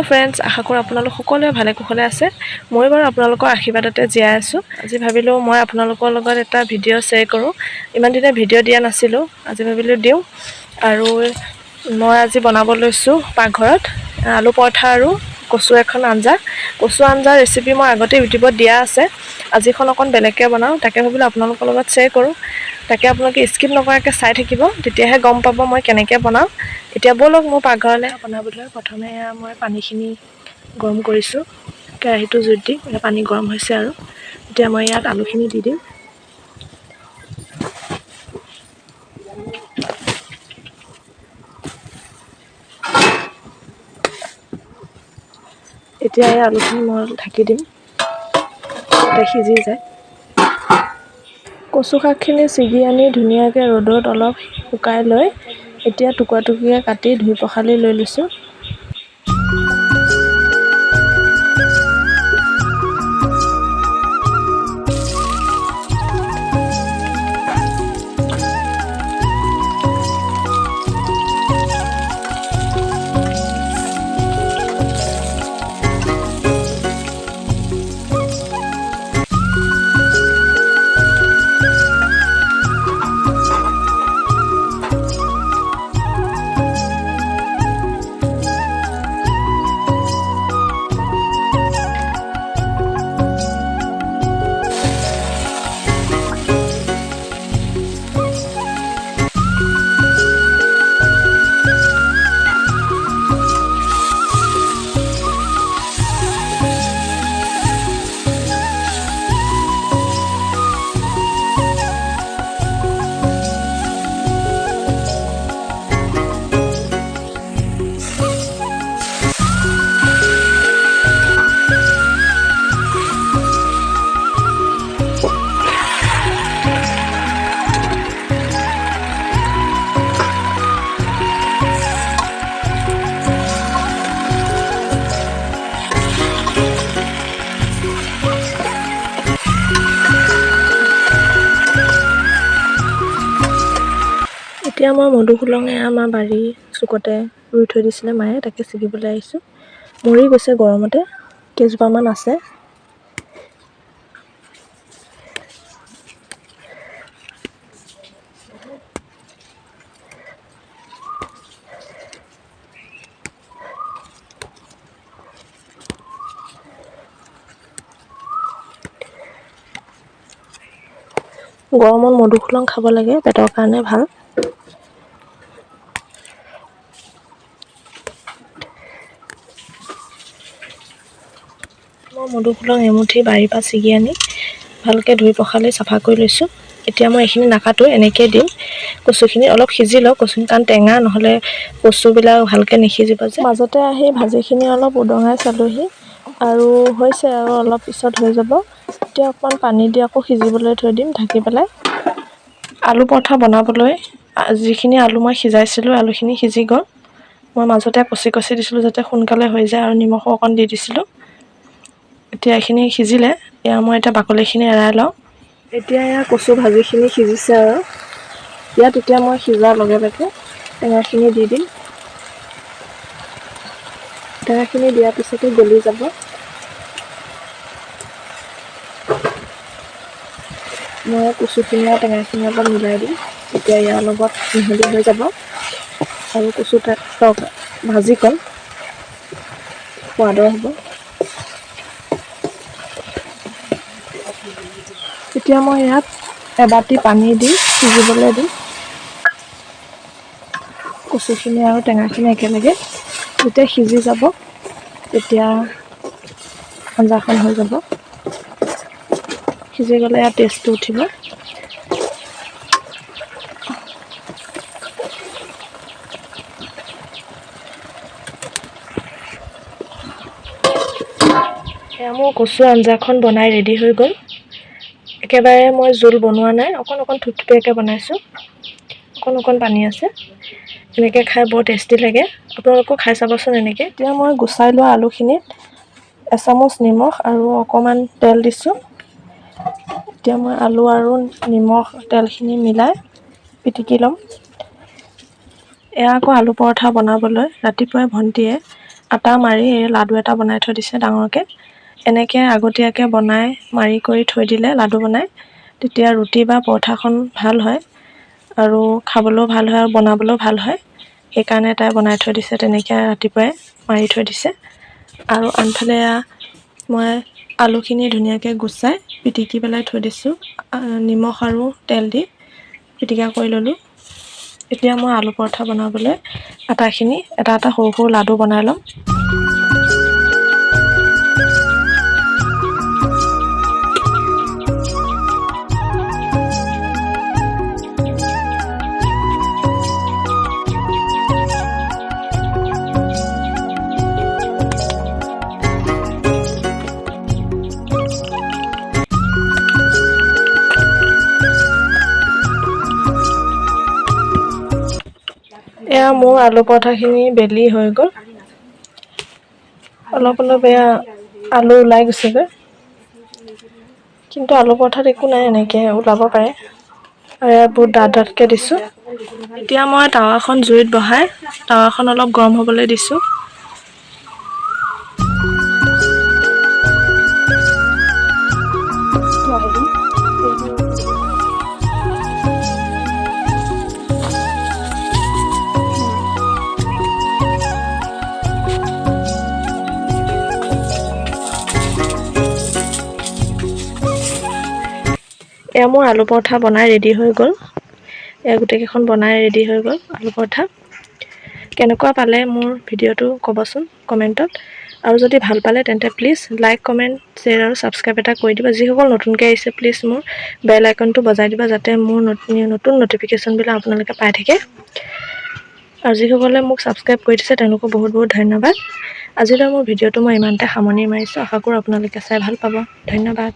Hello friends आशा कৰো আপোনালোক সকলোৱে ভালে কুশলে আছে মই বাৰু আপোনালোকৰ আশীৰ্বাদতে জীয়াই আছো আজি ভাবিলো মই আপোনালোকৰ লগত এটা ভিডিও শেয়াৰ কৰো ইমান দিনে ভিডিও দিয়া নাছিলো আজি ভাবিলো দিও আৰু মই আজি বনাব লৈছো পাকঘৰত আলু পৰঠা আৰু কচু এখন আঞ্জা কচু আঞ্জা ৰেচিপি মই আগতে ইউটিউবত দিয়া আছে আজিখন অকন বেলেগকে বনাও তাকে ভাবিলো আপোনালোকৰ লগত শেয়াৰ কৰো তাকে আপোনালোকে স্কিপ নকৰাকৈ চাই থাকিব তেতিয়াহে গম পাব মই কেনেকৈ বনাও এতিয়া বলক মই পাকঘৰলৈ বনাবলৈ প্ৰথমে মই পানীখিনি গৰম কৰিছো কেৰাহীটো জুইত দি পানী গৰম হৈছে আৰু এতিয়া মই ইয়াত আলুখিনি দি দিম এতিয়া এই আলুখিনি মই ঢাকি দিম যাতে সিজি যায় কচু শাকখিনি ছিগি আনি ধুনীয়াকৈ ৰ'দত অলপ শুকাই লৈ এতিয়া টুকুৰা টুকুৰিকৈ কাটি ধুই পখালি লৈ লৈছোঁ এতিয়া মই মধুসোলঙে আমাৰ বাৰী চুকতে ৰুই থৈ দিছিলে মায়ে তাকে ছিগিবলৈ আহিছোঁ মৰি গৈছে গৰমতে কেইজোপামান আছে গৰমত মধুসোলং খাব লাগে পেটৰ কাৰণে ভাল মই মধুসোলং এমুঠি বাৰীৰ পৰা ছিগি আনি ভালকৈ ধুই পখালি চাফা কৰি লৈছোঁ এতিয়া মই এইখিনি নাকাটো এনেকৈ দিম কচুখিনি অলপ সিজি লওক কচুখিনি কাৰণ টেঙা নহ'লে কচুবিলাক ভালকৈ নিসিজিব যে মাজতে আহি ভাজিখিনি অলপ উদঙাই চালোহি আৰু হৈছে আৰু অলপ পিছত হৈ যাব এতিয়া অকণমান পানী দি আকৌ সিজিবলৈ থৈ দিম ঢাকি পেলাই আলু পৰঠা বনাবলৈ যিখিনি আলু মই সিজাইছিলোঁ আলুখিনি সিজি গ'ল মই মাজতে কচি দিছিলোঁ যাতে সোনকালে হৈ যায় আৰু নিমখো অকণ দি দিছিলোঁ এতিয়া এইখিনি সিজিলে এতিয়া মই এটা বাকলিখিনি এৰাই লওঁ এতিয়া এয়া কচু ভাজিখিনি সিজিছে আৰু ইয়াত এতিয়া মই সিজাৰ লগে লগে টেঙাখিনি দি দিম টেঙাখিনি দিয়াৰ পিছতে গলি যাব মই কচুখিনি আৰু টেঙাখিনি অলপ মিলাই দিম তেতিয়া ইয়াৰ লগত মিহলি হৈ যাব আৰু কচু ভাজি কম সোৱাদৰ হ'ব এতিয়া মই ইয়াত এবাটি পানী দি সিজিবলৈ দিম কচুখিনি আৰু টেঙাখিনি একেলগে যেতিয়া সিজি যাব তেতিয়া আঞ্জাখন হৈ যাব সিজি গ'লে ইয়াত টেষ্টটো উঠিব এয়া মোৰ কচু আঞ্জাখন বনাই ৰেডি হৈ গ'ল একেবাৰে মই জোল বনোৱা নাই অকণ থুপথুপীয়াকৈ বনাইছোঁ অকণ পানী আছে এনেকৈ খাই বৰ টেষ্টি লাগে আপোনালোকেও খাই চাবচোন এনেকৈ এতিয়া মই গুচাই লোৱা আলুখিনিত এচামুচ নিমখ আৰু অকণমান তেল দিছোঁ এতিয়া মই আলু আৰু নিমখ তেলখিনি মিলাই পিটিকি ল'ম এয়া আকৌ আলু পৰঠা বনাবলৈ ৰাতিপুৱাই ভণ্টিয়ে আটা মাৰি লাডু এটা বনাই থৈ দিছে ডাঙৰকৈ। এনেকৈ আগতীয়াকৈ বনাই মাৰি কৰি থৈ দিলে লাডু বনাই, তেতিয়া ৰুটি বা পৰঠাখন ভাল হয় আৰু খাবলৈও ভাল হয় আৰু বনাবলৈও ভাল হয়। সেইকাৰণে তাই বনাই থৈ দিছে, তেনেকৈ ৰাতিপুৱাই মাৰি থৈ দিছে। আৰু আনফালে মই আলুখিনি ধুনীয়াকৈ গুচাই পিটিকি পেলাই থৈ দিছোঁ, নিমখ আৰু তেল দি পিটিকা কৰি ল'লোঁ। এতিয়া মই আলু পৰঠা বনাবলৈ আটাখিনি এটা এটা সৰু সৰু লাডু বনাই ল'ম। এয়া মোৰ আলু পৰঠাখিনি বেলি হৈ গ'ল। অলপ অলপ এয়া আলু ওলাই গৈছেগৈ, কিন্তু আলু পৰঠাত একো নাই, এনেকৈ ওলাব পাৰে। আৰু এয়া বহুত ডাঠ ডাঠকৈ দিছোঁ। এতিয়া মই টাৱাখন জুইত বহাই টাৱাখন অলপ গৰম হ'বলৈ দিছোঁ। এয়া মোৰ আলু পৰঠা বনাই ৰেডি হৈ গ'ল। এয়া গোটেইকেইখন বনাই ৰেডি হৈ গ'ল আলু পৰঠা। কেনেকুৱা পালে মোৰ ভিডিঅ'টো ক'বচোন কমেণ্টত। আৰু যদি ভাল পালে তেন্তে প্লিজ লাইক, কমেণ্ট, শ্বেয়াৰ আৰু ছাবস্ক্ৰাইব এটা কৰি দিবা। যিসকল নতুনকৈ আহিছে প্লিজ মোৰ বেল আইকনটো বজাই দিবা, যাতে মোৰ নতুন ন'টিফিকেশ্যনবিলাক আপোনালোকে পাই থাকে। আৰু যিসকলে মোক ছাবস্ক্ৰাইব কৰি দিছে তেওঁলোকক বহুত বহুত ধন্যবাদ। আজিলৈ মোৰ ভিডিঅ'টো মই ইমানতে সামৰণি মাৰিছোঁ। আশা কৰোঁ আপোনালোকে চাই ভাল পাব। ধন্যবাদ।